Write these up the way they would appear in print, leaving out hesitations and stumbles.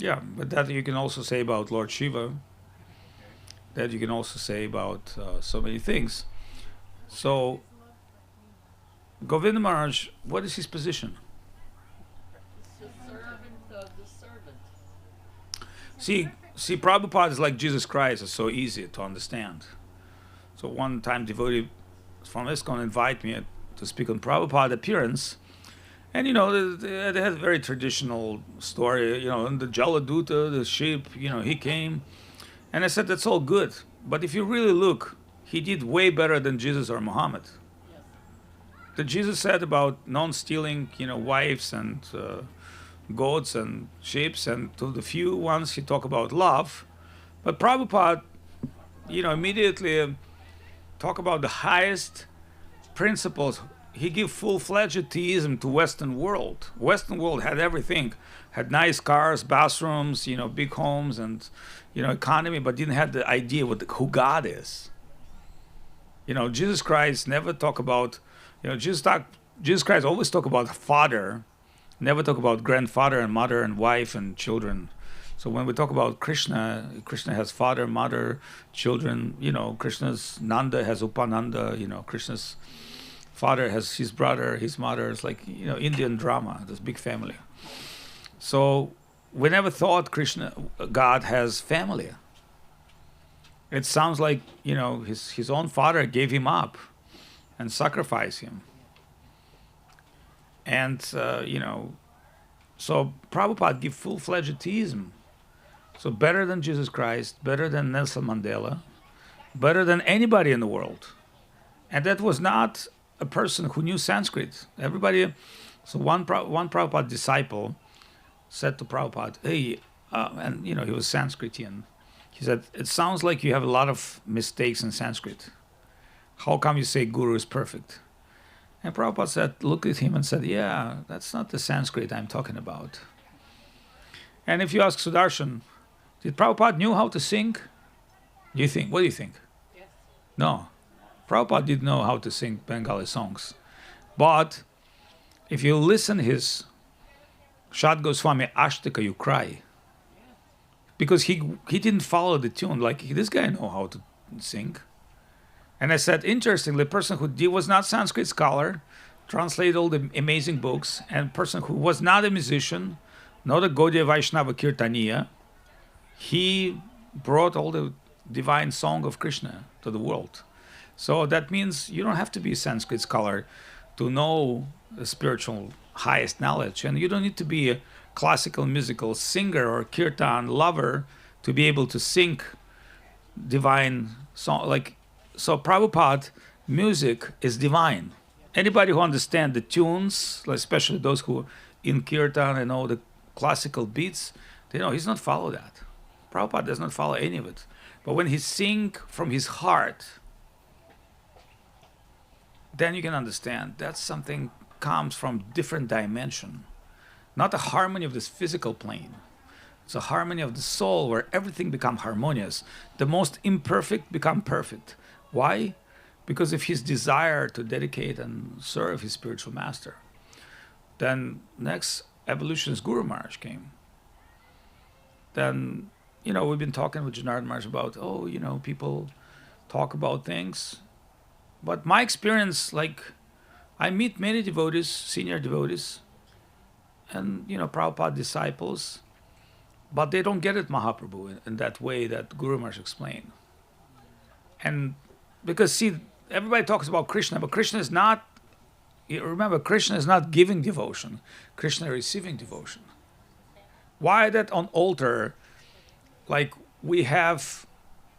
Yeah, but that you can also say about Lord Shiva. That you can also say about so many things. So, Govinda Maharaj, what is his position? The servant of the servant. See, Prabhupada is like Jesus Christ. It's so easy to understand. So one time, devotee from ISKCON invite me to speak on Prabhupada appearance, and they had a very traditional story. And the Jaladuta, the sheep, he came, and I said that's all good, but if you really look, he did way better than Jesus or Muhammad. Yes. That Jesus said about non-stealing, wives and goats and sheep, and to the few ones he talked about love. But Prabhupada, immediately talk about the highest principles. He gave full-fledged theism to Western world. Western world had everything, had nice cars, bathrooms, big homes, and economy, but didn't have the idea who God is. Jesus Christ never talk about, Jesus Christ always talk about father, never talk about grandfather and mother and wife and children. So when we talk about Krishna, Krishna has father, mother, children. Krishna's Nanda has Upananda. Krishna's father has his brother, his mother. It's like Indian drama, this big family. So we never thought God has family. It sounds like his own father gave him up and sacrificed him. And so Prabhupada give full-fledged theism. So better than Jesus Christ, better than Nelson Mandela, better than anybody in the world. And that was not a person who knew Sanskrit. Everybody. So one Prabhupada disciple said to Prabhupada, "Hey," and he was Sanskritian. He said, "It sounds like you have a lot of mistakes in Sanskrit. How come you say Guru is perfect?" And Prabhupada looked at him and said, "Yeah, that's not the Sanskrit I'm talking about." And if you ask Sudarshan, did Prabhupada knew how to sing? Do you think? What do you think? Yes. No. Prabhupada didn't know how to sing Bengali songs. But if you listen his Shad Goswami Ashtaka, you cry. Because he didn't follow the tune. Like, this guy know how to sing. And I said, interestingly, a person who was not Sanskrit scholar, translated all the amazing books, and a person who was not a musician, not a Gaudiya Vaishnava Kirtaniya, he brought all the divine song of Krishna to the world. So that means you don't have to be a Sanskrit scholar to know the spiritual highest knowledge. And you don't need to be a classical musical singer or kirtan lover to be able to sing divine song. So Prabhupada music is divine. Anybody who understands the tunes, especially those who in kirtan and know the classical beats, they know he's not follow that. Prabhupada does not follow any of it. But when he sing from his heart, then you can understand that's something comes from different dimension. Not the harmony of this physical plane. It's a harmony of the soul where everything becomes harmonious. The most imperfect become perfect. Why? Because of his desire to dedicate and serve his spiritual master. Then next evolution is Guru Maharaj came. Then, we've been talking with Janardhan Maharaj about, people talk about things. But my experience, I meet many devotees, senior devotees, and, Prabhupada disciples, but they don't get it, Mahaprabhu, in that way that Guru Maharaj explained. And because, see, everybody talks about Krishna, but Krishna is not, remember, Krishna is not giving devotion. Krishna is receiving devotion. Why that on altar, we have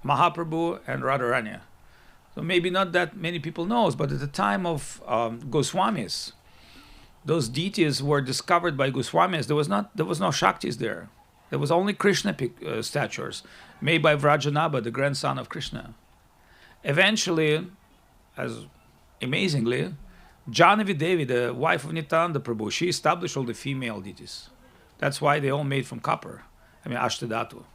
Mahaprabhu and Radharani? So maybe not that many people knows, but at the time of Goswamis, those deities were discovered by Goswamis. There was no Shaktis there. There was only Krishna statues made by Vrajanabha, the grandson of Krishna. Eventually, as amazingly, Janavi Devi, the wife of Nityananda Prabhu, she established all the female deities. That's why they all made from copper. Ashtadhatu.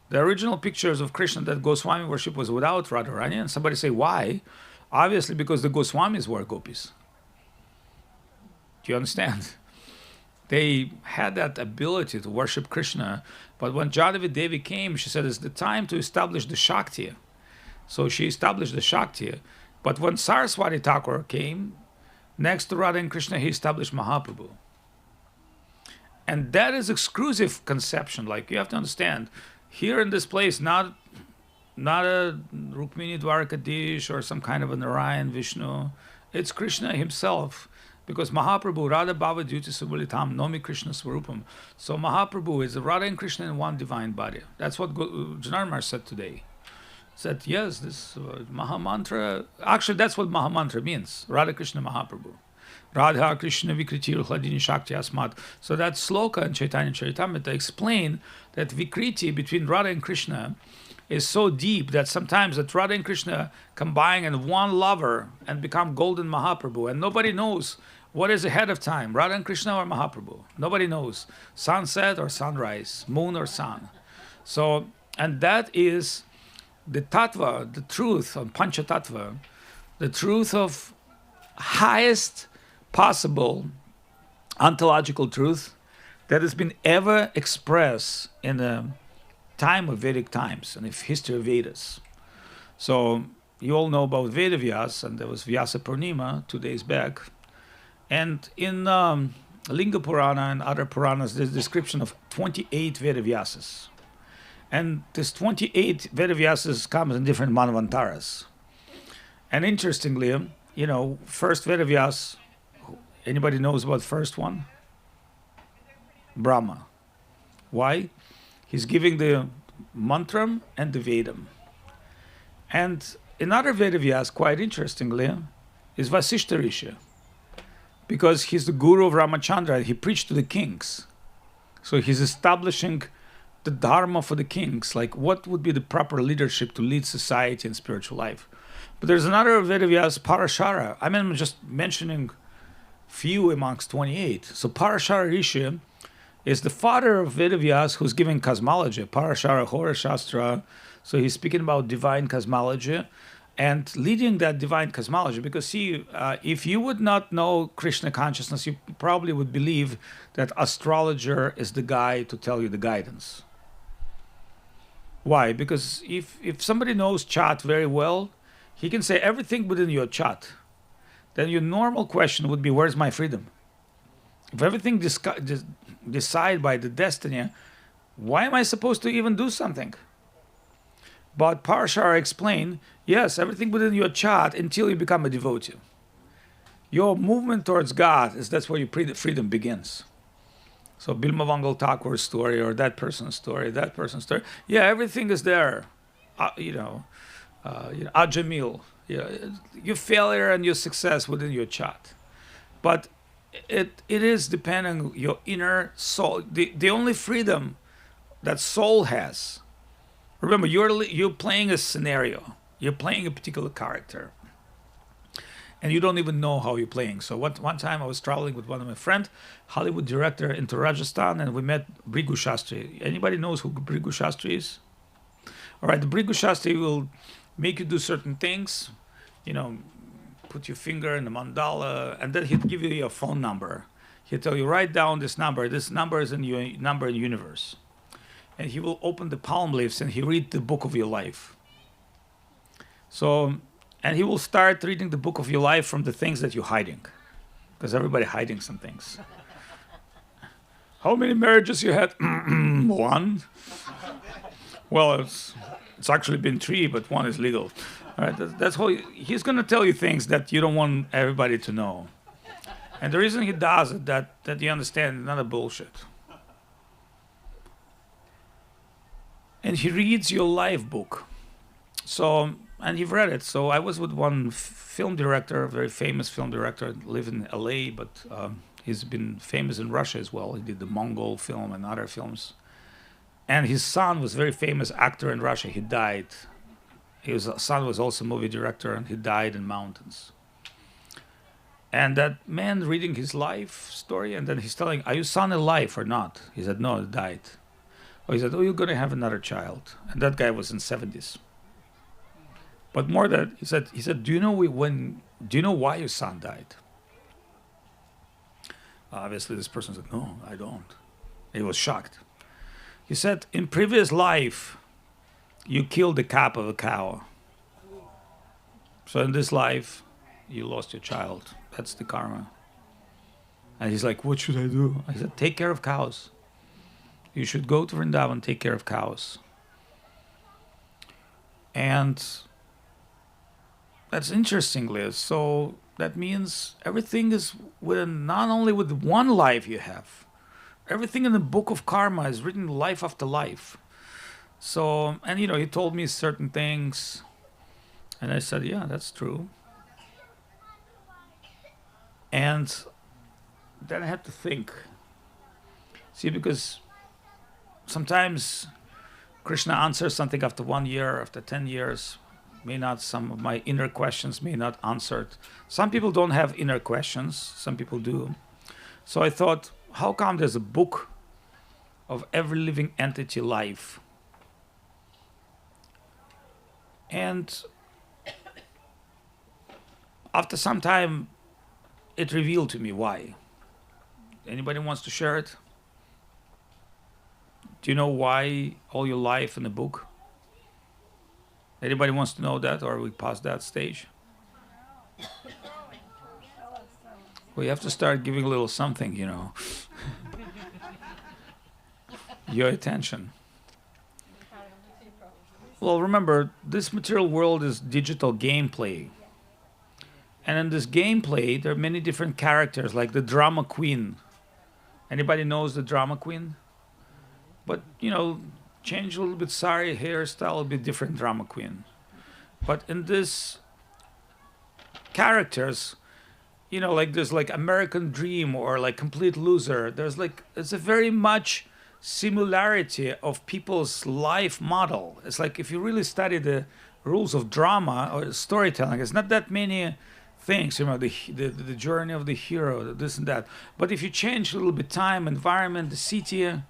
The original pictures of Krishna that Goswami worship was without Radharani, and somebody say, why? Obviously because the Goswamis were gopis. Do you understand? They had that ability to worship Krishna. But when Jadavi Devi came, she said, it's the time to establish the Shakti. So she established the Shakti. But when Saraswati Thakur came, next to Radha and Krishna, he established Mahaprabhu. And that is exclusive conception. Like, you have to understand, here in this place, not a Rukmini Dwarkadish or some kind of a Narayan Vishnu. It's Krishna himself. Because Mahaprabhu, Radha Bhava Duty Subalitam, Nomi Krishna Swarupam. So Mahaprabhu is Radha and Krishna in one divine body. That's what Janarmar said today. Said, yes, this Mahamantra, actually that's what Mahamantra means, Radha Krishna Mahaprabhu. Radha Krishna Vikriti Hladini Shakti Asmat. So that sloka in Chaitanya Charitamrita explain that Vikriti between Radha and Krishna is so deep that sometimes that Radha and Krishna combine in one lover and become golden Mahaprabhu, and nobody knows what is ahead of time, Radha and Krishna or Mahaprabhu. Nobody knows, sunset or sunrise, moon or sun. So, and that is the tattva, the truth of Pancha Tattva, the truth of highest possible ontological truth that has been ever expressed in the time of Vedic times and the history of Vedas. So you all know about Veda Vyas, and there was Vyasa Purnima 2 days back. And in Linga Purana and other Puranas, there's a description of 28 Veda Vyasas. And this 28 Veda Vyasas comes in different Manvantaras. And interestingly, you know, first Veda Vyas, anybody knows about first one? Brahma. Why? He's giving the mantram and the Vedam. And another Veda Vyas, quite interestingly, is Vasishta Rishi. Because he's the guru of Ramachandra. He preached to the kings. So he's establishing the dharma for the kings, like what would be the proper leadership to lead society and spiritual life. But there's another Veda Vyas, Parashara. I mean, I'm just mentioning few amongst 28. So Parashara Rishi is the father of Veda Vyas, who's giving cosmology, Parashara Hora Shastra. So he's speaking about divine cosmology and leading that divine cosmology. Because see, if you would not know Krishna consciousness, you probably would believe that astrologer is the guy to tell you the guidance. Why? Because if somebody knows chat very well, he can say everything within your chat. Then your normal question would be, where's my freedom? If everything decided by the destiny, why am I supposed to even do something? But Parashara explained, yes, everything within your chart until you become a devotee. Your movement towards God that's where your freedom begins. So Bilmavangal Thakur's story, or that person's story, yeah, everything is there. Ajamil, your failure and your success within your chart. But it is depending on your inner soul. The only freedom that soul has. Remember, you're playing a scenario. You're playing a particular character. And you don't even know how you're playing. So one time I was traveling with one of my friends, Hollywood director, into Rajasthan, and we met Brigu Shastri. Anybody knows who Brigu Shastri is? All right, the Brigu Shastri will make you do certain things, put your finger in the mandala, and then he'd give you your phone number. He'll tell you, write down this number. This number is in your number in the universe. And he will open the palm leaves and he read the book of your life. So, and he will start reading the book of your life from the things that you're hiding. Because everybody hiding some things. How many marriages you had? One. Well, it's actually been 3, but 1 is legal. All right, that's how he's going to tell you things that you don't want everybody to know. And the reason he does it, that you understand, none of bullshit. And he reads your life book. So, and you've read it. So I was with one film director, a very famous film director, live in LA, but he's been famous in Russia as well. He did the Mongol film and other films. And his son was a very famous actor in Russia. He died. His son was also a movie director, and he died in mountains. And that man reading his life story, and then he's telling, are your son alive or not? He said, no, he died. Oh, he said, oh, you're going to have another child. And that guy was in 70s. But more than, he said, do you know why your son died? Obviously, this person said, no, I don't. He was shocked. He said, in previous life, you killed the calf of a cow. So in this life, you lost your child. That's the karma. And he's like, what should I do? I said, take care of cows. You should go to Vrindavan, take care of cows. And that's interesting, Liz. So that means everything is within, not only with one life you have. Everything in the book of karma is written life after life. So, and he told me certain things. And I said, yeah, that's true. And then I had to think. See, because sometimes Krishna answers something after 1 year, after 10 years. May not, some of my inner questions may not answered. Some people don't have inner questions. Some people do. So I thought, how come there's a book of every living entity life? And after some time, it revealed to me why. Anybody wants to share it? Do you know why all your life in the book? Anybody wants to know that, or are we past that stage? We have to start giving a little something, your attention. Well, remember, this material world is digital gameplay. And in this gameplay, there are many different characters, like the drama queen. Anybody knows the drama queen? But, change a little bit, sorry, hairstyle, a bit different drama queen. But in this characters, like there's like American Dream or like Complete Loser. There's like, it's a very much similarity of people's life model. It's like if you really study the rules of drama or storytelling, it's not that many things, the journey of the hero, this and that. But if you change a little bit time, environment, the city,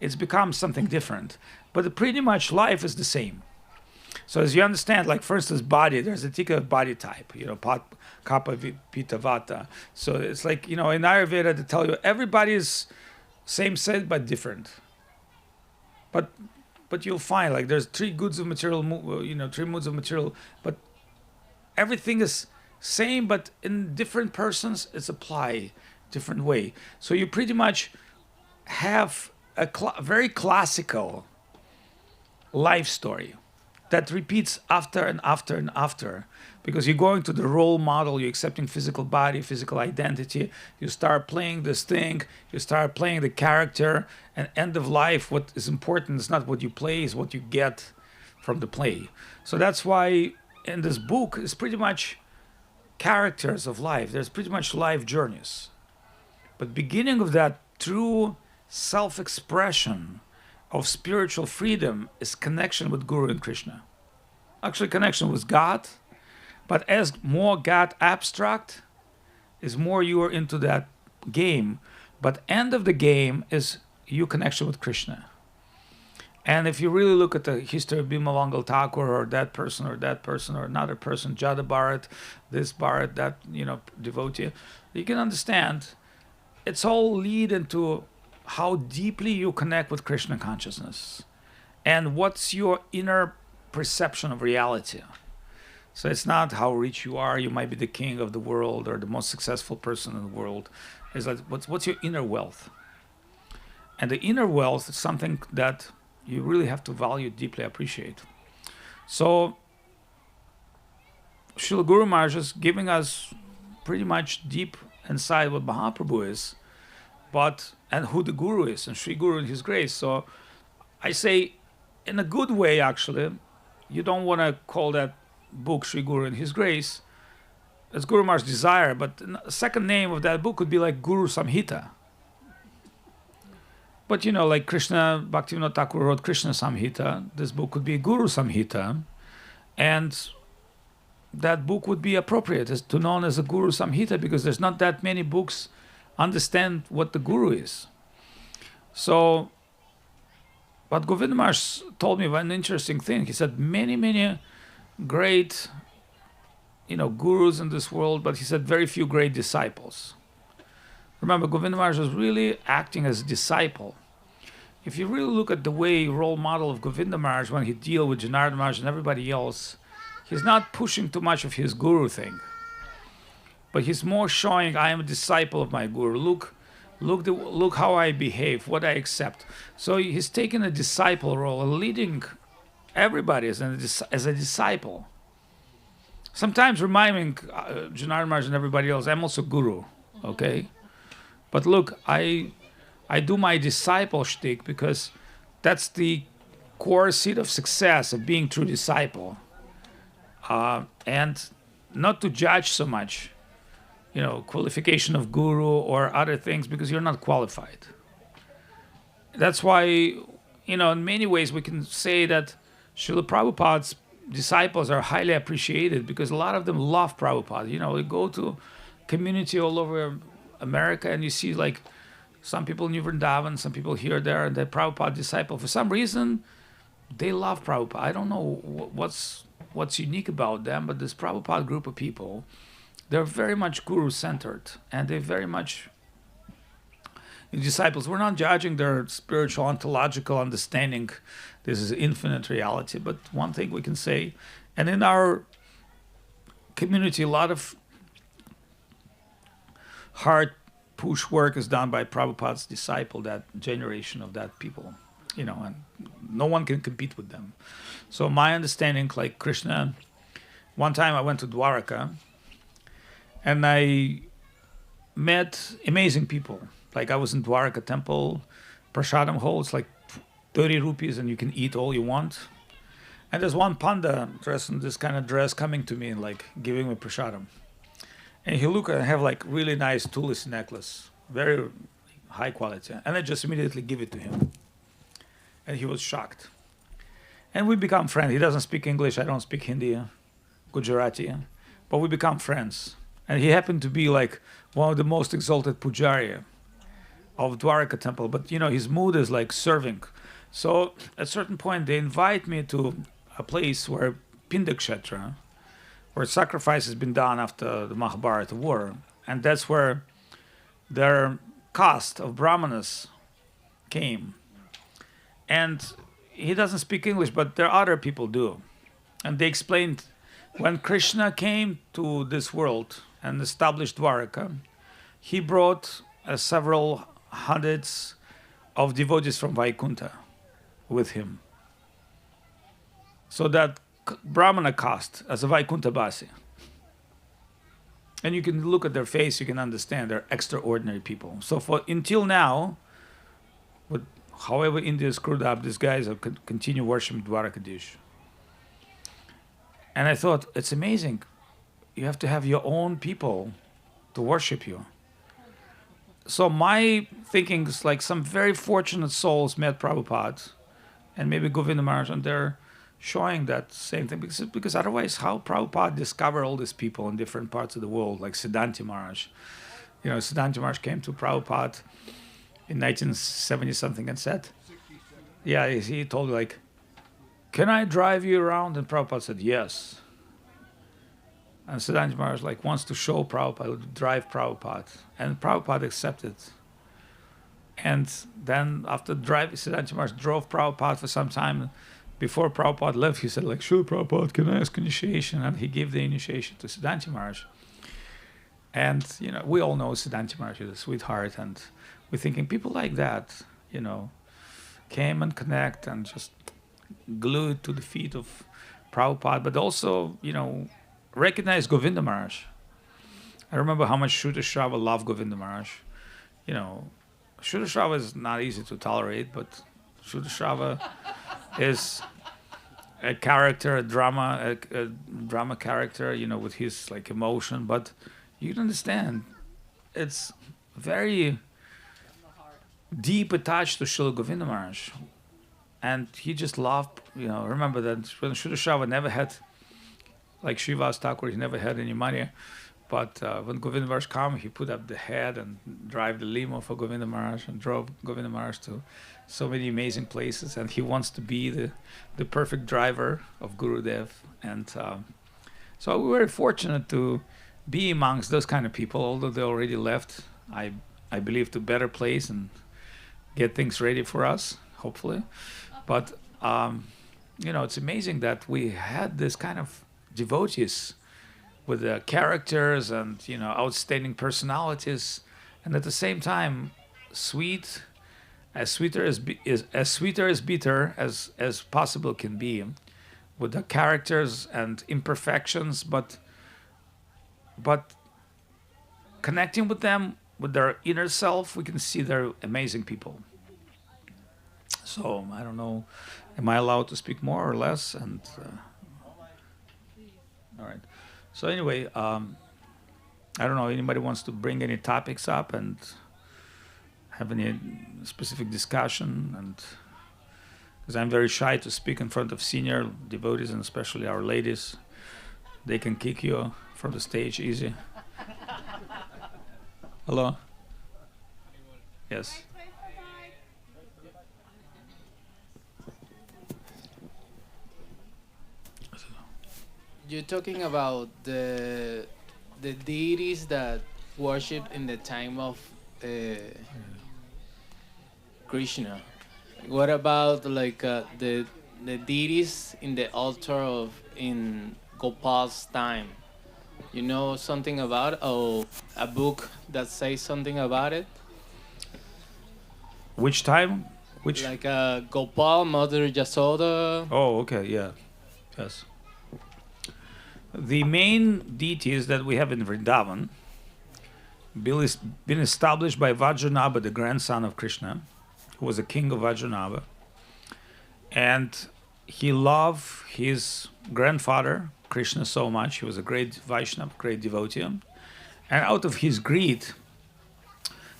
it's become something different. But pretty much life is the same. So as you understand, like for instance, body, there's a particular body type, Kapha, Pitta, Vata. So it's like, in Ayurveda they tell you everybody is same set but different. But you'll find like there's three moods of material, but everything is same, but in different persons it's applied different way. So you pretty much have a very classical life story that repeats after and after and after, because you're going to the role model, you're accepting physical body, physical identity, you start playing this thing, you start playing the character, and end of life, what is important is not what you play, is what you get from the play. So that's why in this book is pretty much characters of life. There's pretty much life journeys. But beginning of that true self-expression of spiritual freedom is connection with Guru and Krishna. Actually, connection with God, but as more God abstract, is more you are into that game. But end of the game is your connection with Krishna. And if you really look at the history of Bimalangal Thakur or that person or another person, Jada Bharat, this Bharat, that devotee, you can understand it's all lead into how deeply you connect with Krishna consciousness and what's your inner perception of reality. So it's not how rich you are, you might be the king of the world or the most successful person in the world. It's like what's your inner wealth? And the inner wealth is something that you really have to value, deeply appreciate. So Srila Guru Maharaj is giving us pretty much deep insight what Mahaprabhu is, and who the Guru is, and Sri Guru and his grace. So I say, in a good way, actually, you don't want to call that book Sri Guru and his grace. It's Guru Maharaj's desire, but the second name of that book could be like Guru Samhita. But like Krishna, Bhaktivinoda Thakur wrote Krishna Samhita. This book could be Guru Samhita. And that book would be appropriate as to known as a Guru Samhita, because there's not that many books understand what the Guru is. So, but Govinda Maharaj told me one interesting thing. He said many great, gurus in this world, but he said very few great disciples. Remember, Govinda Maharaj was really acting as a disciple. If you really look at the way role model of Govinda Maharaj when he deal with Janardhan Maharaj and everybody else, he's not pushing too much of his guru thing, but he's more showing I am a disciple of my guru. Look how I behave, what I accept. So he's taking a disciple role, leading everybody as a disciple. Sometimes reminding Janardhan Maharaj and everybody else, I'm also guru, okay? But look, I do my disciple shtick because that's the core seed of success of being true disciple. And not to judge so much, qualification of guru or other things because you're not qualified. That's why, in many ways we can say that Srila Prabhupada's disciples are highly appreciated because a lot of them love Prabhupada. You go to community all over America and you see like some people in New Vrindavan, some people here, there, and they're Prabhupada disciple. For some reason, they love Prabhupada. I don't know what's unique about them, but this Prabhupada group of people, they're very much guru-centered, and they're very much disciples. We're not judging their spiritual, ontological understanding. This is infinite reality. But one thing we can say, and in our community, a lot of hard push work is done by Prabhupada's disciple, that generation of that people, and no one can compete with them. So my understanding, like Krishna, one time I went to Dwaraka, and I met amazing people. Like I was in Dwaraka temple, Prasadam hall, it's like 30 rupees and you can eat all you want. And there's one panda dressed in this kind of dress coming to me and like giving me Prasadam. And he looked and have like really nice tulsi necklace, very high quality. And I just immediately give it to him. And he was shocked. And we become friends. He doesn't speak English, I don't speak Hindi, Gujarati, but we become friends. And he happened to be like one of the most exalted pujari of Dwaraka temple. But his mood is like serving. So at a certain point they invite me to a place where Pindakshetra, where sacrifice has been done after the Mahabharata war. And that's where their caste of Brahmanas came. And he doesn't speak English, but there are other people do. And they explained when Krishna came to this world and established Dwaraka, he brought several hundreds of devotees from Vaikuntha with him. So that Brahmana caste as a Vaikuntha Basi. And you can look at their face, you can understand they're extraordinary people. So until now, with however India is screwed up, these guys have continue worshiping Dwarakadish. And I thought, it's amazing. You have to have your own people to worship you. So my thinking is like some very fortunate souls met Prabhupada and maybe Govinda Maharaj, and they're showing that same thing. Because otherwise, how Prabhupada discovered all these people in different parts of the world, like Siddhanta Maharaj. Siddhanta Maharaj came to Prabhupada in 1970-something and said, yeah, he told like, can I drive you around? And Prabhupada said, yes. And Siddhanta Maharaj like wants to show Prabhupada, drive Prabhupada. And Prabhupada accepted. And then after driving, Siddhanta Maharaj drove Prabhupada for some time. Before Prabhupada left, he said like, Srila Prabhupada, can I ask initiation? And he gave the initiation to Siddhanta Maharaj. And, we all know Siddhanta Maharaj is a sweetheart. And we're thinking people like that, came and connect and just glued to the feet of Prabhupada, but also, recognize Govinda Maharaj. I remember how much Shuddha Shrava loved Govinda Maharaj. Shuddha Shrava is not easy to tolerate, but Shuddha Shrava is a character, a drama character, with his like emotion. But you can understand, it's very deep attached to Srila Govinda Maharaj. And he just loved, remember that when Shuddha Shrava never had, like Srivas Thakur, he never had any money. But when Govinda Maharaj came, he put up the head and drive the limo for Govinda Maharaj and drove Govinda Maharaj to so many amazing places. And he wants to be the perfect driver of Gurudev. And so we were fortunate to be amongst those kind of people, although they already left. I I believe, to better place and get things ready for us, hopefully. But it's amazing that we had this kind of devotees with the characters and outstanding personalities, and at the same time, sweet, as sweeter as sweeter as bitter as possible can be, with the characters and imperfections, but connecting with them with their inner self, we can see they're amazing people. So I don't know, am I allowed to speak more or less? And all right. So anyway, I don't know. Anybody wants to bring any topics up and have any specific discussion? And because I'm very shy to speak in front of senior devotees and especially our ladies, they can kick you from the stage easy. Hello. Yes. You're talking about the deities that worship in the time of uh, Krishna. What about like the deities in the altar of in Gopal's time? You know something about it? Or a book that says something about it? Which time? Which? Like Gopal, Mother Yasoda. Oh, okay. Yeah. Yes. The main deities that we have in Vrindavan been established by Vajranabha, the grandson of Krishna, who was a king of Vajranabha. And he loved his grandfather, Krishna, so much. He was a great Vaishnava, great devotee. And out of his greed,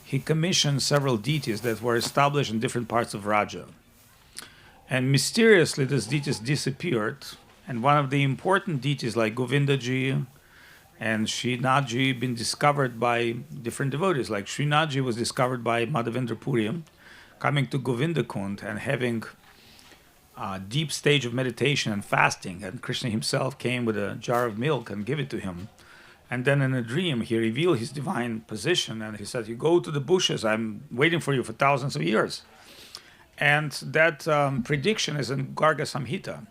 he commissioned several deities that were established in different parts of Raja. And mysteriously, these deities disappeared. And one of the important deities like Govindaji and Srinathji been discovered by different devotees. Like Srinathji was discovered by Madhavendra Puri, coming to Govinda Kund and having a deep stage of meditation and fasting. And Krishna himself came with a jar of milk and gave it to him. And then in a dream, he revealed his divine position. And he said, you go to the bushes. I'm waiting for you for thousands of years. And that prediction is in Garga Samhita.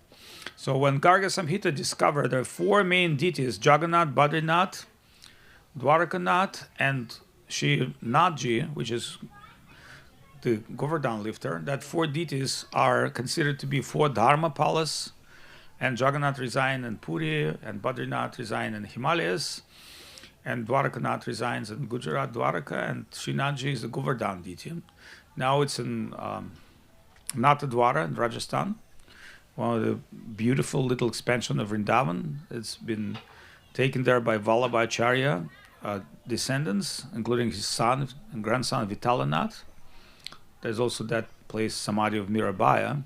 So when Garga Samhita discovered there are four main deities, Jagannath, Badrinath, Dwarakanath, and Srinathji, which is the Govardhan lifter, that four deities are considered to be four Dharmapalas, and Jagannath reside in Puri, and Badrinath reside in Himalayas, and Dwarakanath resides in Gujarat, Dwaraka, and Srinathji is the Govardhan deity. Now it's in Nathdwara in Rajasthan, one of the beautiful little expansion of Vrindavan. It's been taken there by Vallabhacharya descendants, including his son and grandson Vitalanath. There's also that place, Samadhi of Mirabai.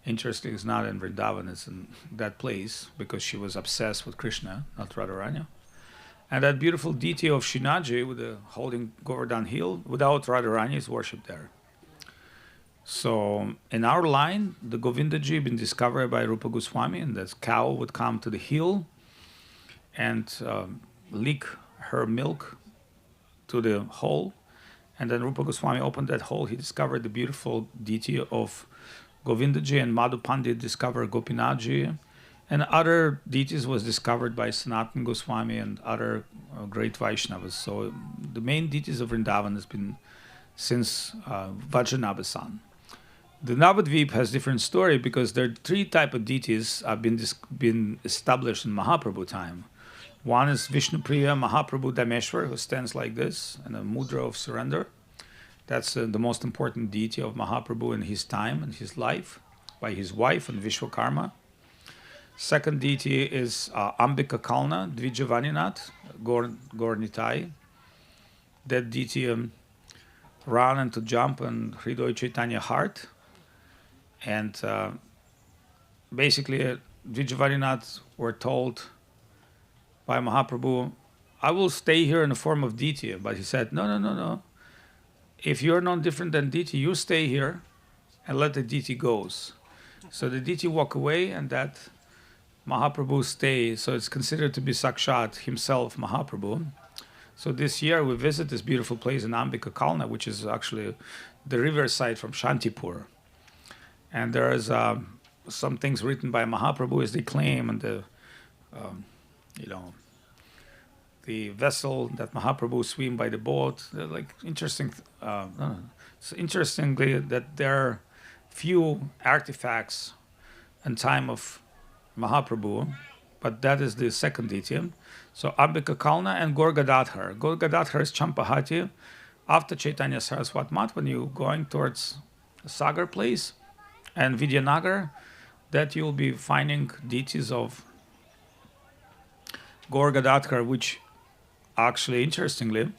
Interesting, it's not in Vrindavan, it's in that place because she was obsessed with Krishna, not Radharani. And that beautiful deity of Srinathji with the holding Govardhan hill, without Radharani, is worshipped there. So in our line, the Govindaji been discovered by Rupa Goswami, and this cow would come to the hill and leak her milk to the hole. And then Rupa Goswami opened that hole. He discovered the beautiful deity of Govindaji, and Madhu Pandit discovered Gopinathji. And other deities was discovered by Sanatana Goswami and other great Vaishnavas. So the main deities of Vrindavan has been since Vajranabha's son. The Navadvip has different story because there are three type of deities have been established in Mahaprabhu time. One is Vishnupriya Mahaprabhu Dameshwar, who stands like this in a mudra of surrender. That's the most important deity of Mahaprabhu in his time and his life, by his wife and Vishwakarma. Second deity is Ambika Kalna, Dvijavaninath, Gornitai. That deity run and to jump in Hridoy Chaitanya heart. And basically, Dvijavaninath were told by Mahaprabhu, I will stay here in the form of deity. But he said, no. If you're not different than deity, you stay here and let the deity goes. So the deity walk away and that Mahaprabhu stay. So it's considered to be Sakshat himself, Mahaprabhu. So this year we visit this beautiful place in Ambika Kalna, which is actually the riverside from Shantipur. And there is some things written by Mahaprabhu as they claim, and you know, the vessel that Mahaprabhu swim by the boat. They're like interesting. It's interestingly that there are few artifacts in time of Mahaprabhu, but that is the second deity. So Ambika Kalna and Gorgadadhar. Gorgadadhar is Champahati. After Chaitanya Saraswat Mat, when you're going towards Sagar place and Vidyanagar, that you'll be finding deities of Gorgadadhar, which actually, interestingly,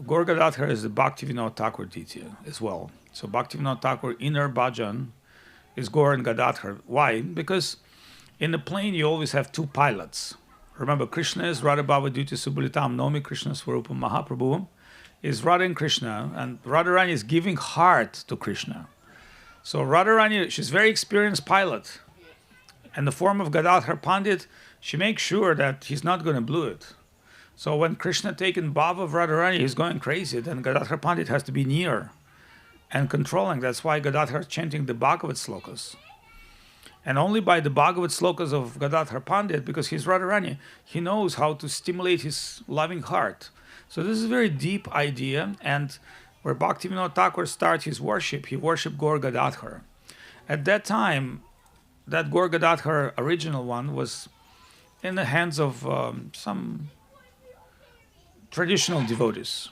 Gorgadadhar is the Bhaktivinoda Thakur deity as well. So Bhaktivinoda Thakur inner bhajan is Gaur and Gadadhar. Why? Because in the plane you always have two pilots. Remember, Krishna is Radha Bhavaduti Subulitam Nomi Krishna Swarupam Mahaprabhu is Radha and Krishna, and Radharani is giving heart to Krishna. So Radharani, she's a very experienced pilot. And the form of Gadadhar Pandit, she makes sure that he's not going to blow it. So when Krishna taken bhav of Radharani, he's going crazy, then Gadadhar Pandit has to be near and controlling. That's why Gadadhar is chanting the Bhagavad slokas. And only by the Bhagavad slokas of Gadadhar Pandit, because he's Radharani, he knows how to stimulate his loving heart. So this is a very deep idea, and where Bhaktivinoda Thakur started his worship, he worshipped Gaur Gadadhar. At that time, that Gaur Gadadhar original one was in the hands of some traditional devotees.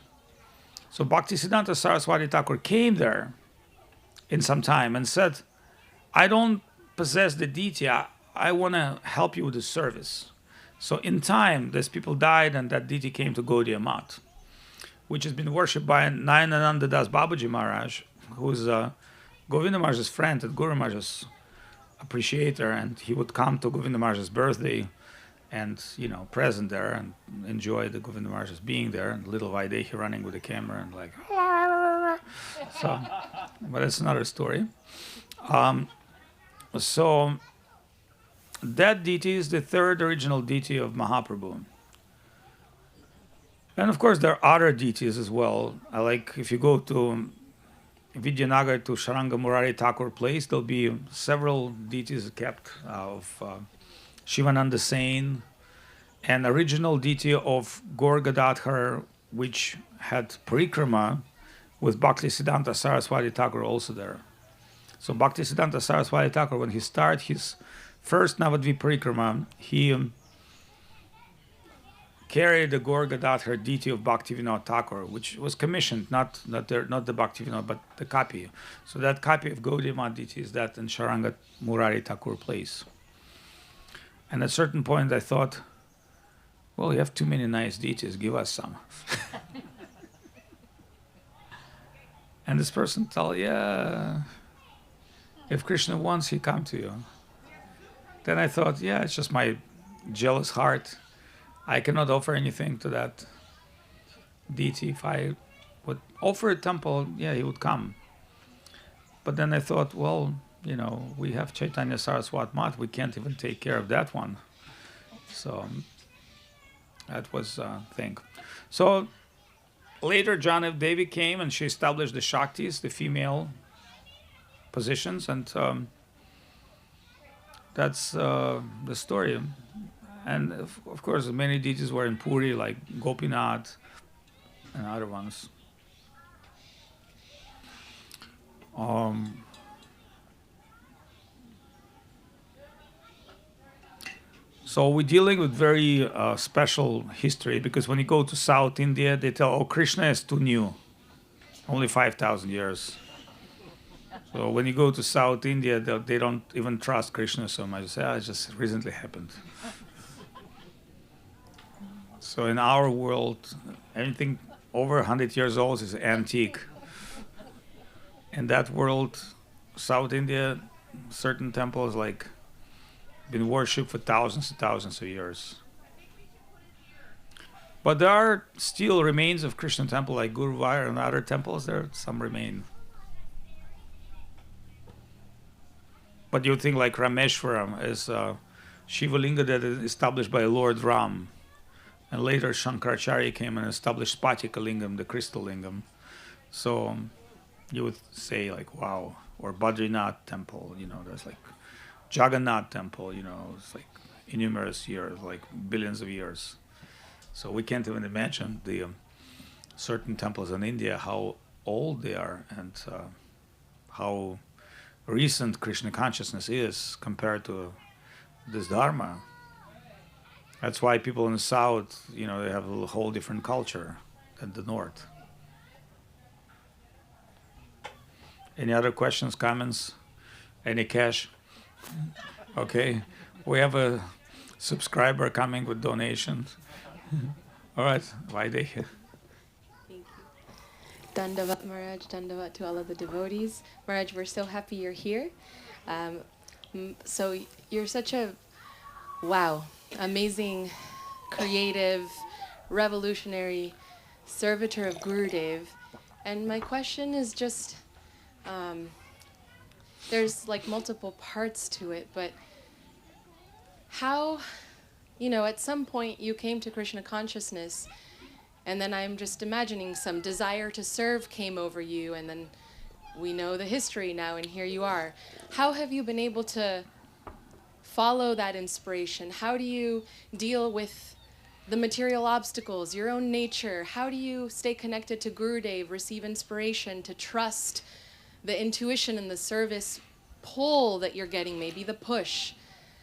So Bhaktisiddhanta Saraswati Thakur came there in some time and said, I don't possess the deity, I want to help you with the service. So in time, these people died and that deity came to Gaudiya Math, which has been worshipped by Nayanananda Das Babaji Maharaj, who is Govinda Maharaj's friend and Guru Maharaj's appreciator, and he would come to Govinda Maharaj's birthday and, present there and enjoy the Govinda Maharaj's being there, and little Vaidehi running with the camera and like, so, but that's another story. So that deity is the third original deity of Mahaprabhu. And of course, there are other deities as well. Like if you go to Vidyanagar to Sharanga Murari Thakur place, there'll be several deities kept of Shivananda Sain, an original deity of Gaur Gadadhar, which had parikrama with Bhaktisiddhanta Saraswati Thakur also there. So Bhaktisiddhanta Saraswati Thakur, when he started his first Navadvip parikrama, he carried the Gaur Gadadhar deity of Bhaktivinoda Thakur, which was commissioned, not the Bhaktivinoda, but the copy. So that copy of Gaudiya Math deity is that in Sharanga Murari Thakur place. And at a certain point I thought, well, you have too many nice deities, give us some. And this person told, yeah, if Krishna wants, he come to you. Then I thought, yeah, it's just my jealous heart. I cannot offer anything to that deity. If I would offer a temple, yeah, he would come. But then I thought, well, we have Chaitanya Saraswat Mat, we can't even take care of that one. So that was a thing. So later, Janav Devi came and she established the Shaktis, the female positions, and that's the story. And of course, many deities were in Puri, like Gopinath and other ones. So we're dealing with very special history, because when you go to South India, they tell, oh, Krishna is too new, only 5,000 years. So when you go to South India, they don't even trust Krishna so much. They say, it just recently happened. So in our world, anything over 100 years old is antique. In that world, South India, certain temples been worshipped for thousands and thousands of years. But there are still remains of Krishna temple, like Guruvayur and other temples. There some remain. But you think like Rameshwaram is Shiva Linga that is established by Lord Ram. And later Shankaracharya came and established Spatika Lingam, the crystal lingam. So you would say like, wow. Or Badrinath temple, there's like Jagannath temple, it's like innumerous years, like billions of years. So we can't even imagine the certain temples in India, how old they are, and how recent Krishna consciousness is compared to this Dharma. That's why people in the south, they have a whole different culture than the north. Any other questions, comments? Any cash? Okay. We have a subscriber coming with donations. All right. Why they here? Thank you. Dandavat Maharaj, Dandavat to all of the devotees. Maharaj, we're so happy you're here. So you're such a, wow, amazing, creative, revolutionary servitor of Gurudev. And my question is just, there's like multiple parts to it, but how, at some point you came to Krishna consciousness, and then I'm just imagining some desire to serve came over you, and then we know the history now, and here you are. How have you been able to follow that inspiration? How do you deal with the material obstacles, your own nature? How do you stay connected to Gurudev, receive inspiration, to trust the intuition and the service pull that you're getting, maybe the push?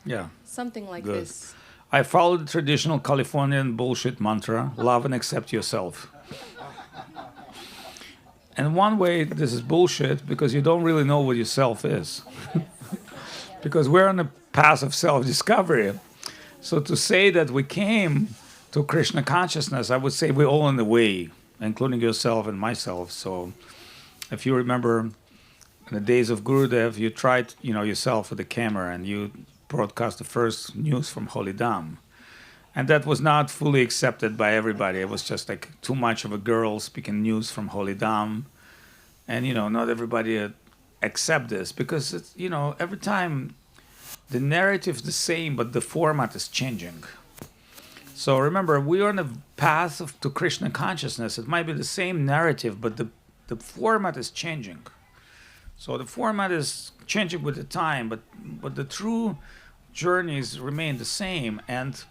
Yeah. Something like Good. this. I follow the traditional Californian bullshit mantra, love and accept yourself. And one way this is bullshit because you don't really know what yourself is. Because we're on a path of self-discovery. So to say that we came to Krishna consciousness, I would say we're all on the way, including yourself and myself. So if you remember in the days of Gurudev, you tried, yourself with the camera and you broadcast the first news from Holy Dham. And that was not fully accepted by everybody. It was just like too much of a girl speaking news from Holy Dham. And, not everybody accept this because, it's, every time the narrative is the same, but the format is changing. So remember, we are on a path to Krishna consciousness. It might be the same narrative, but the format is changing. So the format is changing with the time, but the true journeys remain the same. And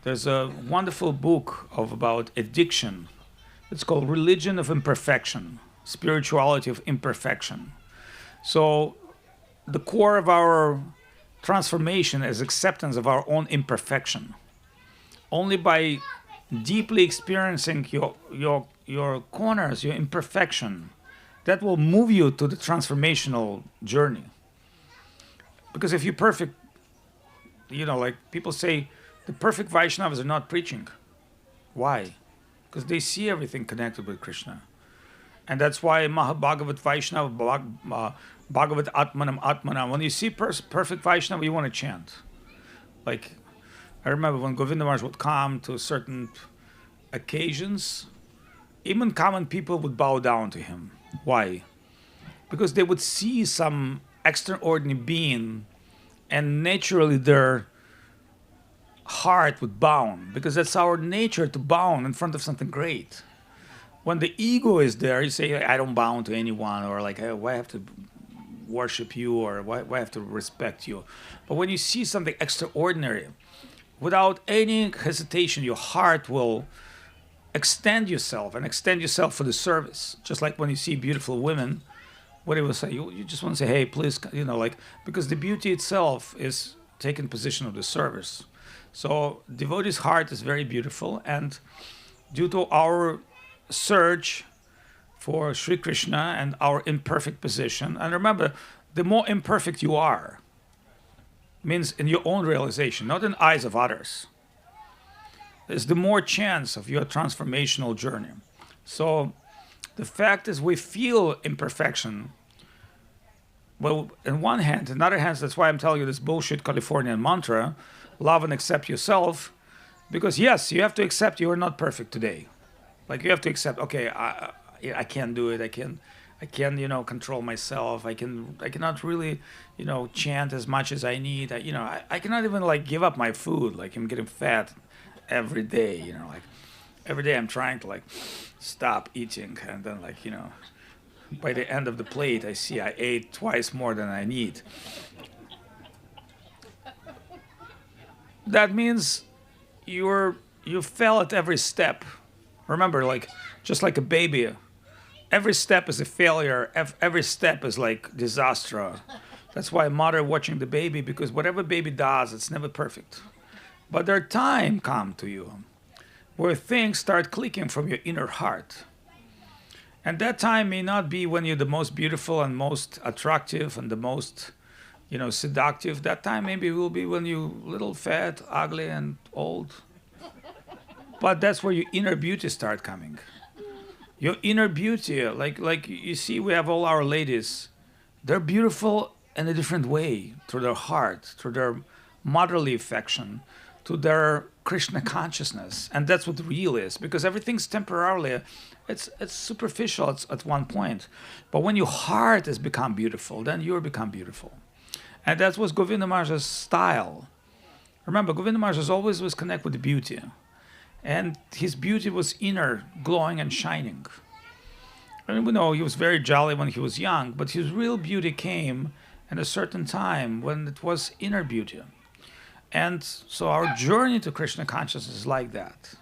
there's a wonderful book about addiction. It's called Religion of Imperfection, Spirituality of Imperfection. So the core of our transformation is acceptance of our own imperfection. Only by deeply experiencing your corners, your imperfection, that will move you to the transformational journey. Because if you're perfect, like people say, the perfect Vaishnavas are not preaching. Why? Because they see everything connected with Krishna. And that's why Mahabhagavat Vaishnava, Bhagavat Atmanam Atmanam, when you see perfect Vaishnava, you want to chant. Like, I remember when Govinda Mela would come to certain occasions, even common people would bow down to him. Why? Because they would see some extraordinary being and naturally their heart would bound, because that's our nature to bound in front of something great. When the ego is there, you say, I don't bow to anyone, or like, hey, why I have to worship you, or why I have to respect you. But when you see something extraordinary, without any hesitation, your heart will extend yourself for the service. Just like when you see beautiful women, what they will say, you just want to say, hey, please, because the beauty itself is taking position of the service. So devotee's heart is very beautiful, and due to our search for Sri Krishna and our imperfect position, and remember, the more imperfect you are, means in your own realization, not in the eyes of others, is the more chance of your transformational journey. So the fact is we feel imperfection. Well, on one hand, on the other hand, that's why I'm telling you this bullshit Californian mantra, love and accept yourself, because yes, you have to accept you are not perfect today. Like you have to accept, okay, I can't do it. I can control myself. I cannot really, chant as much as I need. I cannot even give up my food. Like I'm getting fat. every day, like every day I'm trying to like stop eating, and then like, by the end of the plate, I see I ate twice more than I need. That means you fail at every step. Remember, like just like a baby, every step is a failure. Every step is like disaster. That's why mother watching the baby, because whatever baby does, it's never perfect. But their time come to you where things start clicking from your inner heart. And that time may not be when you're the most beautiful and most attractive and the most, seductive. That time maybe will be when you're little, fat, ugly, and old. But that's where your inner beauty start coming. Your inner beauty, like you see, we have all our ladies. They're beautiful in a different way, through their heart, through their motherly affection, to their Krishna consciousness. And that's what real is, because everything's temporarily, it's superficial at one point. But when your heart has become beautiful, then you become beautiful. And that was Govinda Maharaj's style. Remember, Govinda Maharaj always was connected with beauty. And his beauty was inner, glowing and shining. And we know he was very jolly when he was young, but his real beauty came at a certain time when it was inner beauty. And so our journey to Krishna consciousness is like that.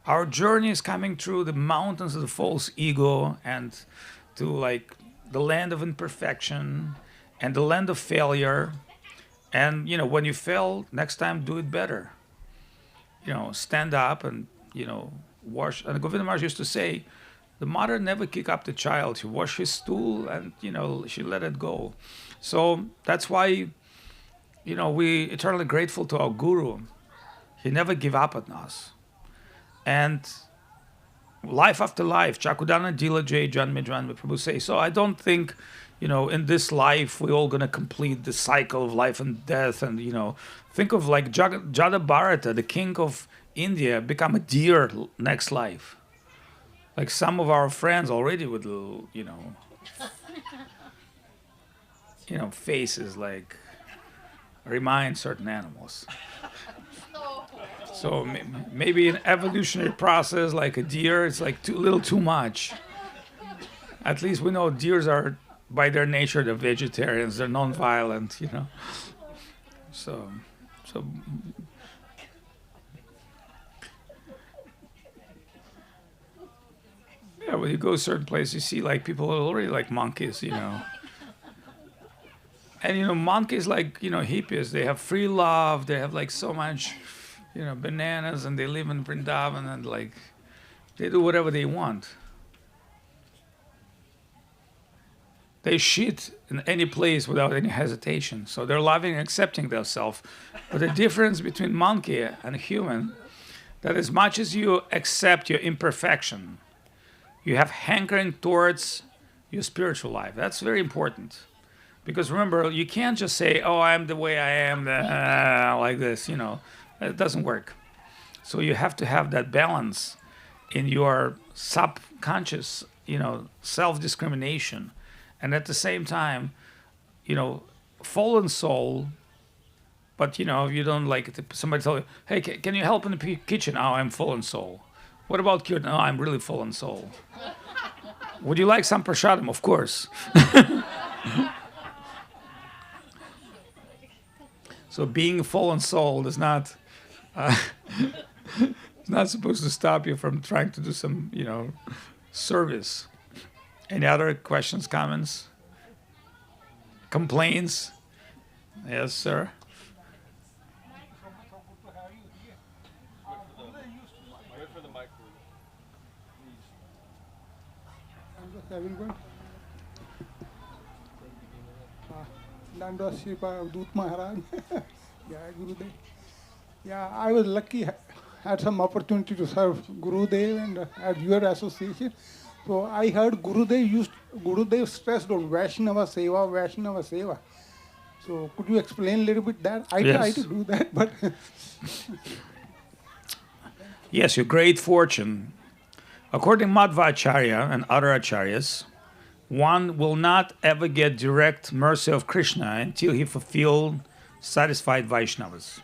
Our journey is coming through the mountains of the false ego and to like the land of imperfection and the land of failure. And, when you fail, next time do it better. Stand up and, wash. And Govinda Maharaj used to say, the mother never kicked up the child. She washed his stool and, she let it go. So that's why, we eternally grateful to our guru. He never give up on us. And life after life, Chakudana Dila Jai Janme Janme Prabhu say. So I don't think, in this life, we're all going to complete the cycle of life and death. And, think of like Jada Bharata, the king of India, become a deer next life. Like some of our friends already with, faces like remind certain animals. So maybe an evolutionary process like a deer, it's like a little too much. At least we know deers are, by their nature, they're vegetarians, they're non-violent, So yeah, when you go to certain places, you see like people are already like monkeys, And monkeys like hippies, they have free love, they have like so much, bananas, and they live in Vrindavan, and like they do whatever they want. They shit in any place without any hesitation. So they're loving and accepting themselves. But the difference between monkey and human, that as much as you accept your imperfection, you have hankering towards your spiritual life. That's very important. Because remember, you can't just say, oh, I'm the way I am, like this, It doesn't work. So you have to have that balance in your subconscious, self-discrimination. And at the same time, fallen soul, but, you don't like it. Somebody tell you, hey, can you help in the kitchen? Oh, I'm fallen soul. What about cure? No, I'm really fallen soul. Would you like some prasadam? Of course. So being a fallen soul is not, it's not supposed to stop you from trying to do some, service. Any other questions, comments, complaints? Yes, sir. Wait for the mic, please. I'm just having one. Danda Sripa Avadhut Maharaj. Yeah, Gurudev. Yeah, I was lucky, had some opportunity to serve Gurudev and at your association. So I heard Gurudev stressed on Vaishnava Seva. So could you explain a little bit that? I try to do that, but Yes, your great fortune. According to Madhvacharya and other acharyas, one will not ever get direct mercy of Krishna until he fulfilled satisfied Vaishnavas.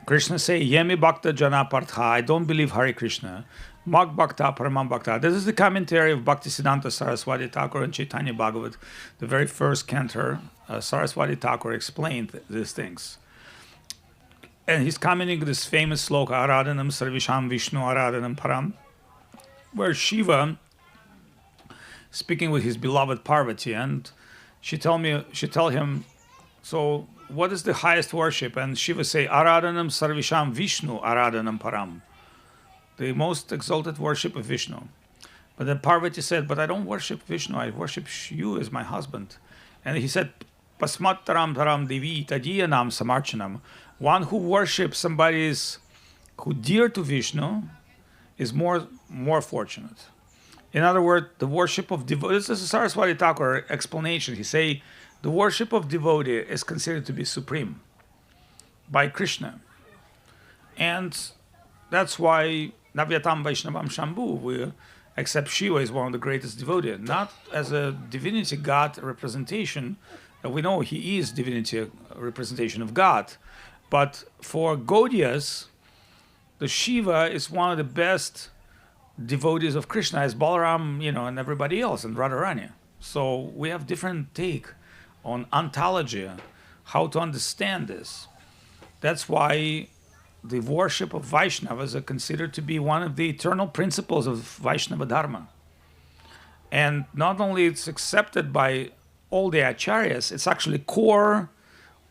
Krishna say, Yemi Bhakta Jana Partha, I don't believe Hare Krishna. Mag Bhakta Paramam Bhakta. This is the commentary of Bhaktisiddhanta Saraswati Thakur and Chaitanya Bhagavat, the very first cantor. Saraswati Thakur explained these things. And he's commenting this famous sloka, Aradhanam Sarvisham Vishnu Aradhanam Param, where Shiva, speaking with his beloved Parvati, and she tell him, so what is the highest worship? And Shiva say, Aradhanam Sarvisham Vishnu Aradhanam Param, the most exalted worship of Vishnu. But then Parvati said, but I don't worship Vishnu, I worship you as my husband. And he said, Pasmat Taram Taram Devi Tadiyanam Samarchanam. One who worships somebody who dear to Vishnu is more fortunate. In other words, the worship of devotee, this is a Saraswati Thakur explanation. He say, the worship of devotee is considered to be supreme by Krishna. And that's why Navyatam Vaishnavam Shambhu, we accept Shiva as one of the greatest devotees, not as a divinity God representation. We know he is divinity representation of God. But for Gaudiyas, the Shiva is one of the best devotees of Krishna, as Balaram, and everybody else, and Radharani. So we have different take on ontology, how to understand this. That's why the worship of Vaishnavas are considered to be one of the eternal principles of Vaishnava Dharma. And not only it's accepted by all the acharyas, it's actually core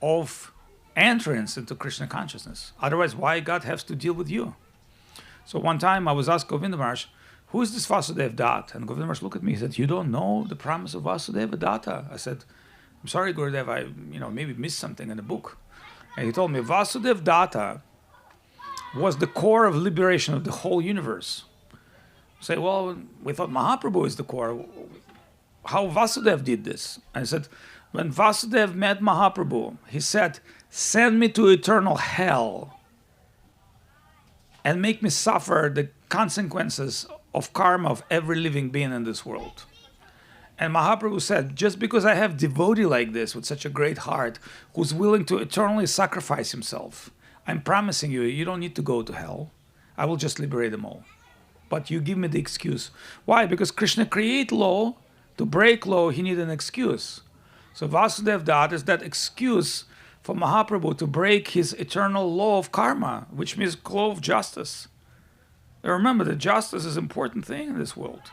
of entrance into Krishna consciousness. Otherwise, why God has to deal with you? So one time I was asked Govinda Maharaj, who is this Vasudeva Dat? And Govinda Maharaj looked at me, he said, you don't know the promise of Vasudeva Datta? I said, I'm sorry, Gurudev, I maybe missed something in the book. And he told me, Vasudeva Datta was the core of liberation of the whole universe. I say, well, we thought Mahaprabhu is the core. How Vasudeva did this? I said, when Vasudeva met Mahaprabhu, he said, send me to eternal hell and make me suffer the consequences of karma of every living being in this world. And Mahaprabhu said, just because I have devotee like this with such a great heart, who's willing to eternally sacrifice himself, I'm promising you, you don't need to go to hell. I will just liberate them all. But you give me the excuse. Why? Because Krishna create law. To break law, he need an excuse. So Vasudeva Dat is that excuse for Mahaprabhu to break his eternal law of karma, which means law of justice. And remember that justice is an important thing in this world.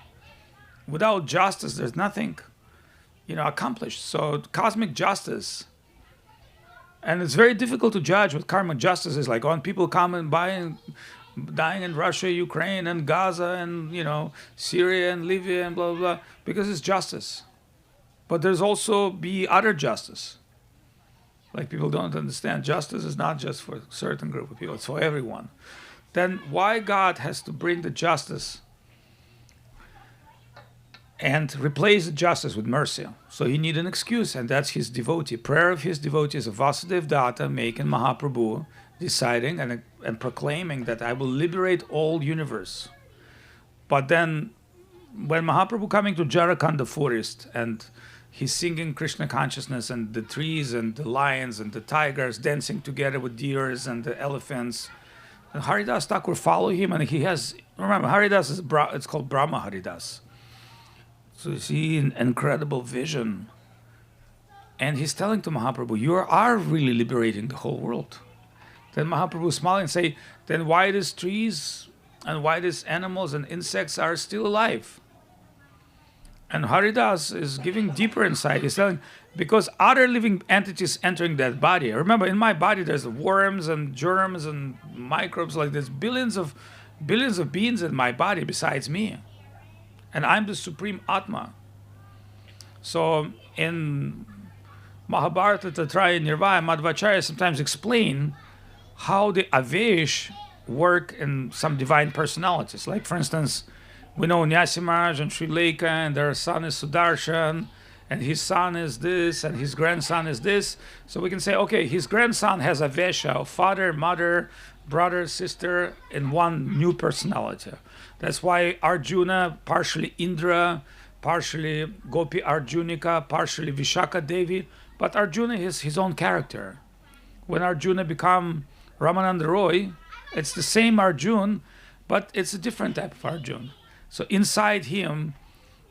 Without justice, there's nothing, accomplished. So cosmic justice, and it's very difficult to judge what karmic justice is like. When people come and dying in Russia, Ukraine, and Gaza, and Syria and Libya and blah blah blah, because it's justice. But there's also be other justice. Like people don't understand, justice is not just for a certain group of people; it's for everyone. Then why God has to bring the justice and replace the justice with mercy? So he need an excuse, and that's his devotee. Prayer of his devotees of Vasudeva Datta making Mahaprabhu, deciding and proclaiming that I will liberate all universe. But then when Mahaprabhu coming to Jharkhand forest and he's singing Krishna consciousness, and the trees and the lions and the tigers dancing together with deers and the elephants, and Haridas Thakur follow him, and he has, remember, Haridas is it's called Brahma Haridas. So you see an incredible vision. And he's telling to Mahaprabhu, you are really liberating the whole world. Then Mahaprabhu smiling and say, then why these trees and why these animals and insects are still alive? And Haridas is giving deeper insight. He's telling, because other living entities entering that body. Remember, in my body there's worms and germs and microbes, like there's billions of beings in my body besides me. And I'm the supreme Atma. So in Mahabharata, Tatraya, Nirvaya, Madhvacharya sometimes explain how the Avesh work in some divine personalities. Like, for instance, we know Nyasi Maharaj and Sri Lekha, and their son is Sudarshan, and his son is this, and his grandson is this. So we can say, okay, his grandson has Avesha, father, mother, brother, sister, in one new personality. That's why Arjuna, partially Indra, partially Gopi Arjunika, partially Vishaka Devi, but Arjuna is his own character. When Arjuna become Ramananda Roy, it's the same Arjun, but it's a different type of Arjun. So inside him,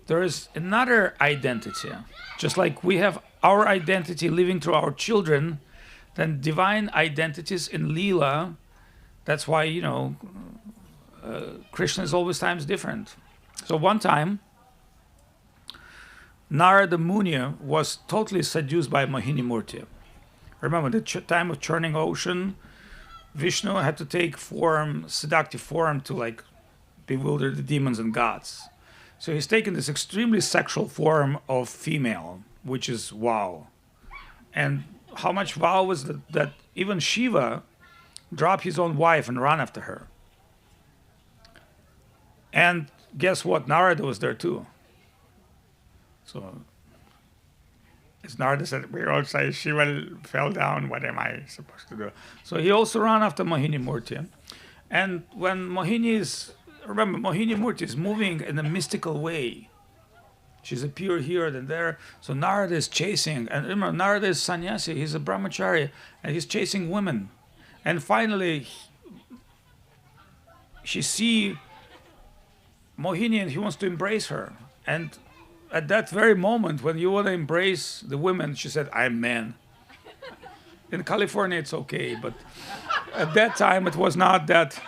there is another identity. Just like we have our identity living through our children, then divine identities in Leela, that's why, Krishna is always times different. So one time, Narada Muni was totally seduced by Mohini Murti. Remember the time of churning ocean, Vishnu had to take form, seductive form, to like bewilder the demons and gods. So he's taken this extremely sexual form of female, which is wow. And how much wow was that even Shiva dropped his own wife and ran after her. And guess what? Narada was there too. So as Narada said, we all say Shiva fell down, what am I supposed to do? So he also ran after Mohini Murti. And when Mohini Murti is moving in a mystical way. She's appeared here and there. So Narada is chasing. And remember, Narada is sannyasi. He's a brahmachari. And he's chasing women. And finally, she see Mohini and he wants to embrace her. And at that very moment, when you want to embrace the women, she said, I'm man. In California, it's okay. But at that time, it was not that.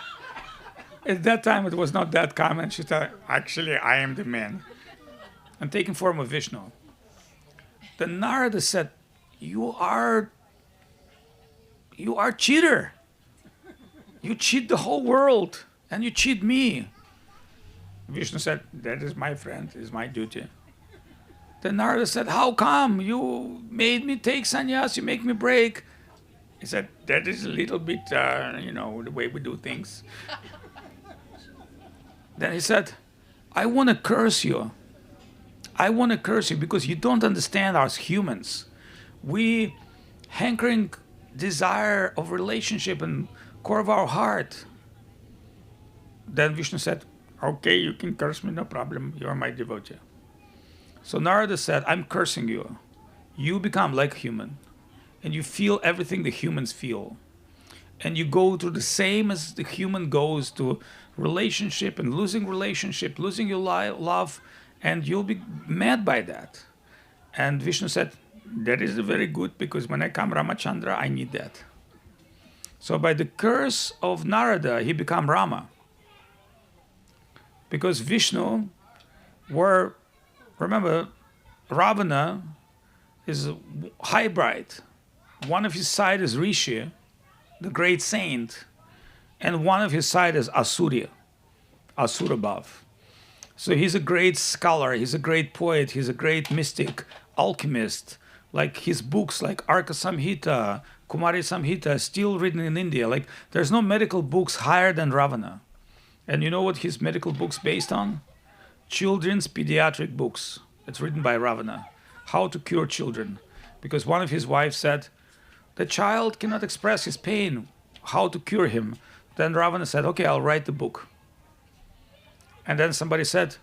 At that time, it was not that common. She said, actually, I am the man. And taking form of Vishnu. Then Narada said, you are cheater. You cheat the whole world. And you cheat me. Vishnu said, that is my friend. It is my duty. Then Narada said, how come? You made me take sannyas. You make me break. He said, that is a little bit, the way we do things. Then he said, I want to curse you. I want to curse you because you don't understand us humans. We hankering desire of relationship in core of our heart. Then Vishnu said, okay, you can curse me, no problem. You are my devotee. So Narada said, I'm cursing you. You become like a human. And you feel everything the humans feel. And you go through the same as the human goes to relationship and losing your love, and you'll be mad by that. And Vishnu said, that is very good, because when I come Ramachandra, I need that. So by the curse of Narada, he became Rama. Because Vishnu remember, Ravana is a hybrid. One of his side is Rishi, the great saint, and one of his side is Asura Bhav. So he's a great scholar, he's a great poet, he's a great mystic, alchemist. Like his books like Arka Samhita, Kumari Samhita, still written in India. Like there's no medical books higher than Ravana. And you know what his medical books based on? Children's pediatric books. It's written by Ravana. How to cure children. Because one of his wives said, the child cannot express his pain. How to cure him? Then Ravana said, okay, I'll write the book. And then somebody said,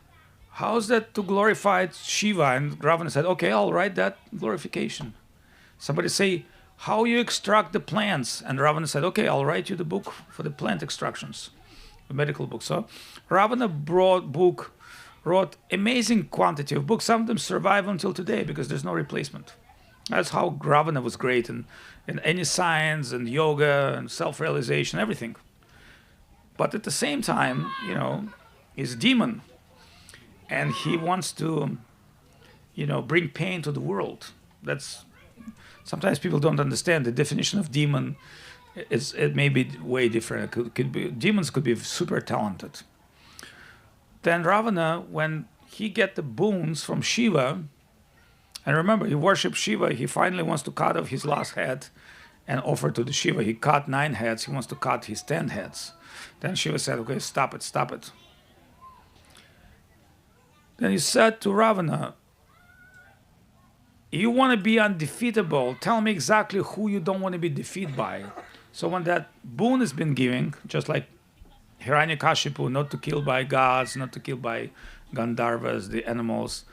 how's that to glorify Shiva? And Ravana said, okay, I'll write that glorification. Somebody say, how you extract the plants? And Ravana said, okay, I'll write you the book for the plant extractions, the medical book. So Ravana wrote amazing quantity of books. Some of them survive until today because there's no replacement. That's how Ravana was great in any science and yoga and self-realization, everything. But at the same time, he's a demon. And he wants to, bring pain to the world. Sometimes people don't understand the definition of demon. It may be way different. Demons could be super talented. Then Ravana, when he get the boons from Shiva, and remember, he worships Shiva, he finally wants to cut off his last head and offer to the Shiva. He cut 9 heads, he wants to cut his 10 heads. Then Shiva said, okay, stop it. Then he said to Ravana, you want to be undefeatable, tell me exactly who you don't want to be defeated by. So when that boon has been given, just like Hiranyakashipu, not to kill by gods, not to kill by Gandharvas, the animals,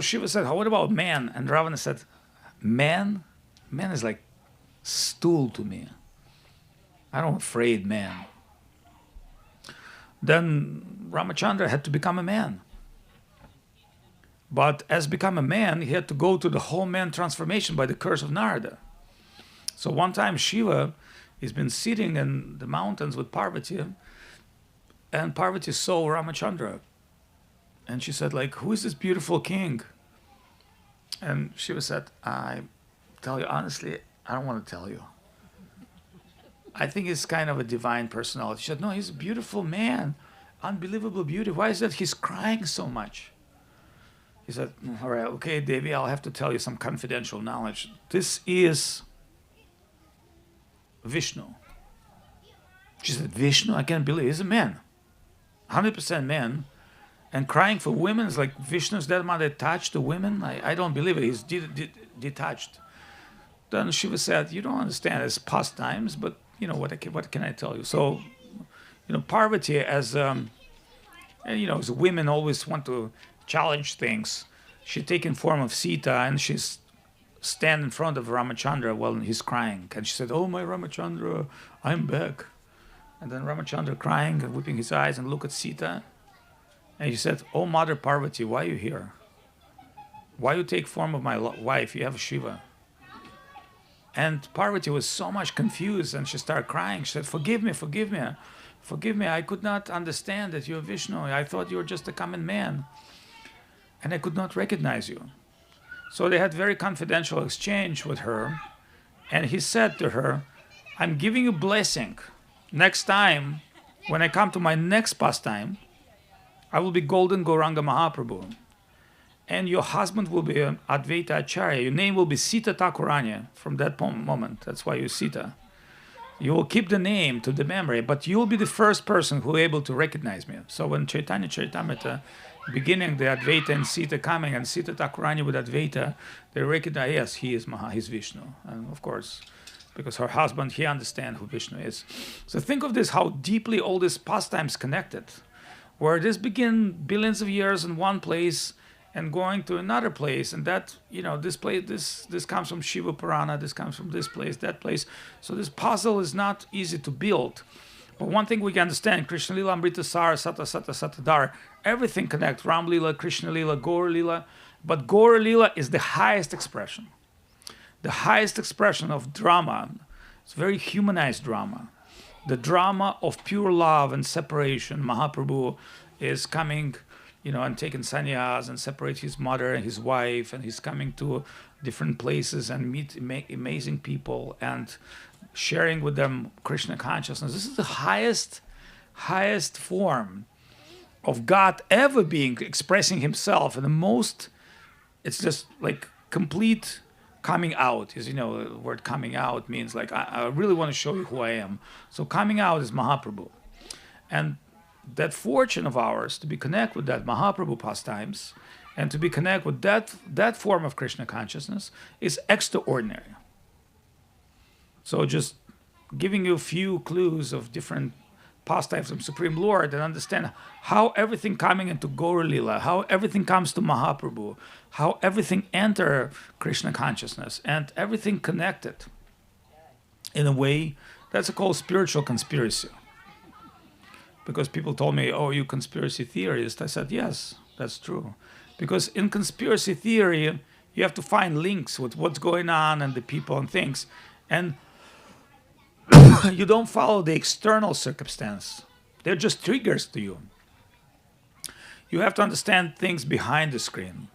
Shiva said, what about man? And Ravana said, man is like stool to me. I don't afraid man. Then Ramachandra had to become a man. But as become a man, he had to go to the whole man transformation by the curse of Narada. So one time Shiva has been sitting in the mountains with Parvati, and Parvati saw Ramachandra. And she said, like, who is this beautiful king? And Shiva said, I tell you honestly, I don't want to tell you. I think he's kind of a divine personality. She said, no, he's a beautiful man. Unbelievable beauty. Why is that he's crying so much? He said, all right, okay, Devi, I'll have to tell you some confidential knowledge. This is Vishnu. She said, Vishnu? I can't believe he's a man. 100% man. And crying for women is like Vishnu's that much attached to women? I don't believe it. He's detached. Then Shiva said, you don't understand. It's pastimes, but you know, what can I tell you? So, you know, Parvati, as women always want to challenge things. She taken form of Sita, and she's stand in front of Ramachandra while he's crying. And she said, oh, my Ramachandra, I'm back. And then Ramachandra crying and weeping his eyes and look at Sita. And he said, oh, Mother Parvati, why are you here? Why you take form of my wife? You have Shiva. And Parvati was so much confused, and she started crying. She said, forgive me, forgive me. Forgive me, I could not understand that you're Vishnu. I thought you were just a common man. And I could not recognize you. So they had very confidential exchange with her. And he said to her, I'm giving you blessing. Next time, when I come to my next pastime, I will be Golden Gauranga Mahaprabhu. And your husband will be Advaita Acharya. Your name will be Sita Thakuranya from that moment. That's why you're Sita. You will keep the name to the memory, but you will be the first person who will be able to recognize me. So when Chaitanya Charitamrita, beginning the Advaita and Sita coming, and Sita Thakuranya with Advaita, they recognize, yes, he is he's Vishnu. And of course, because her husband, he understands who Vishnu is. So think of this, how deeply all these pastimes connected, where this begin billions of years in one place, and going to another place, and that, you know, this place, this comes from Shiva Purana, this comes from this place, that place. So this puzzle is not easy to build. But one thing we can understand, Krishna Lila, Amrita Sara, Sata Sata Satadhara, everything connects, Ram Lila, Krishna Lila, Gaur Lila. But Gaur Lila is the highest expression. The highest expression of drama. It's very humanized drama. The drama of pure love and separation. Mahaprabhu is coming, you know, and taking sannyas and separate his mother and his wife, and he's coming to different places and meet amazing people and sharing with them Krishna consciousness. This is the highest form of God ever being expressing himself, and the most, it's just like complete coming out. As you know, the word coming out means like, I really want to show you who I am. So coming out is Mahaprabhu. And that fortune of ours to be connected with that Mahaprabhu pastimes and to be connected with that form of Krishna consciousness is extraordinary. So just giving you a few clues of different pastimes of Supreme Lord, and understand how everything coming into Gaur Lila, how everything comes to Mahaprabhu, how everything enter Krishna consciousness, and everything connected in a way that's called spiritual conspiracy. Because people told me, oh, you conspiracy theorist. I said, yes, that's true. Because in conspiracy theory, you have to find links with what's going on and the people and things. And you don't follow the external circumstance. They're just triggers to you. You have to understand things behind the screen.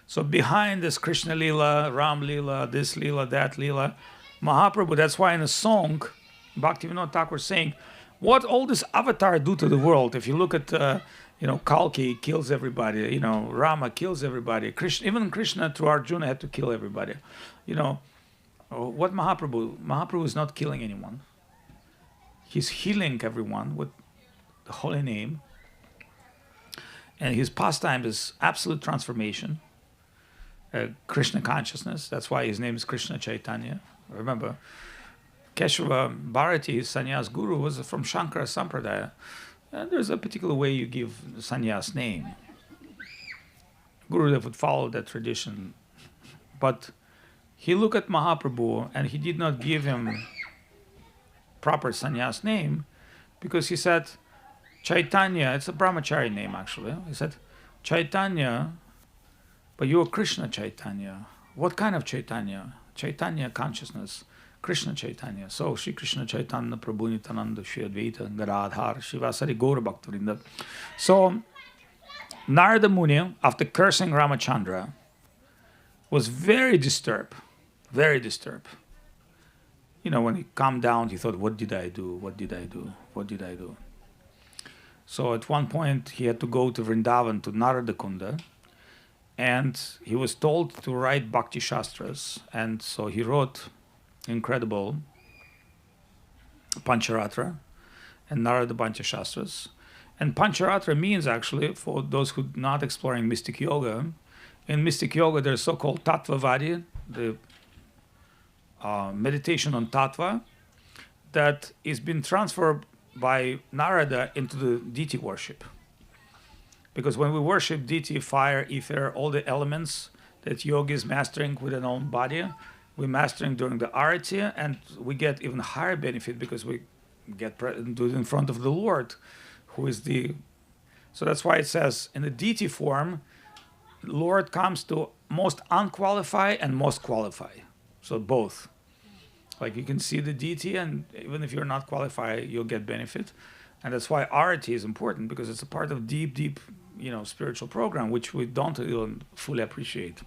So behind this Krishna Lila, Ram Lila, this Lila, that Lila, Mahaprabhu, that's why in a song, Bhaktivinoda Thakur saying, what all this avatar do to the world? If you look at, Kalki kills everybody, Rama kills everybody. Even Krishna through Arjuna had to kill everybody. What Mahaprabhu? Mahaprabhu is not killing anyone. He's healing everyone with the holy name. And his pastime is absolute transformation. Krishna consciousness. That's why his name is Krishna Chaitanya. Remember, Keshava Bharati, his sannyas guru, was from Shankara Sampradaya. And there's a particular way you give the sannyas name. Gurudev would follow that tradition. But he looked at Mahaprabhu and he did not give him proper sannyas name, because he said, Chaitanya, it's a brahmachari name actually. He said, Chaitanya, but you are Krishna Chaitanya. What kind of Chaitanya? Chaitanya consciousness, Krishna Chaitanya. So Shri Krishna Chaitanya Prabhu Nityananda Shri Advaita Gadadhar Shivasari Gaura Bhaktivinoda. So Narada Muni, after cursing Ramachandra, was very disturbed, very disturbed. You know, when he calmed down, he thought, what did I do? What did I do? What did I do? So at one point, he had to go to Vrindavan, to Narada Kunda, and he was told to write Bhakti Shastras. And so he wrote incredible Pancharatra and Narada Pancha Shastras. And Pancharatra means, actually, for those who are not exploring mystic yoga, in mystic yoga there's so-called Tattvavadi, the meditation on Tattva, that is been transferred by Narada into the deity worship. Because when we worship deity, fire, ether, all the elements that yogi is mastering with an own body, we're mastering during the arati, and we get even higher benefit because we get do it in front of the Lord, who is the... So that's why it says, in the deity form, Lord comes to most unqualified and most qualified. So both. Like you can see the deity, and even if you're not qualified, you'll get benefit. And that's why arati is important, because it's a part of deep, spiritual program, which we don't even fully appreciate.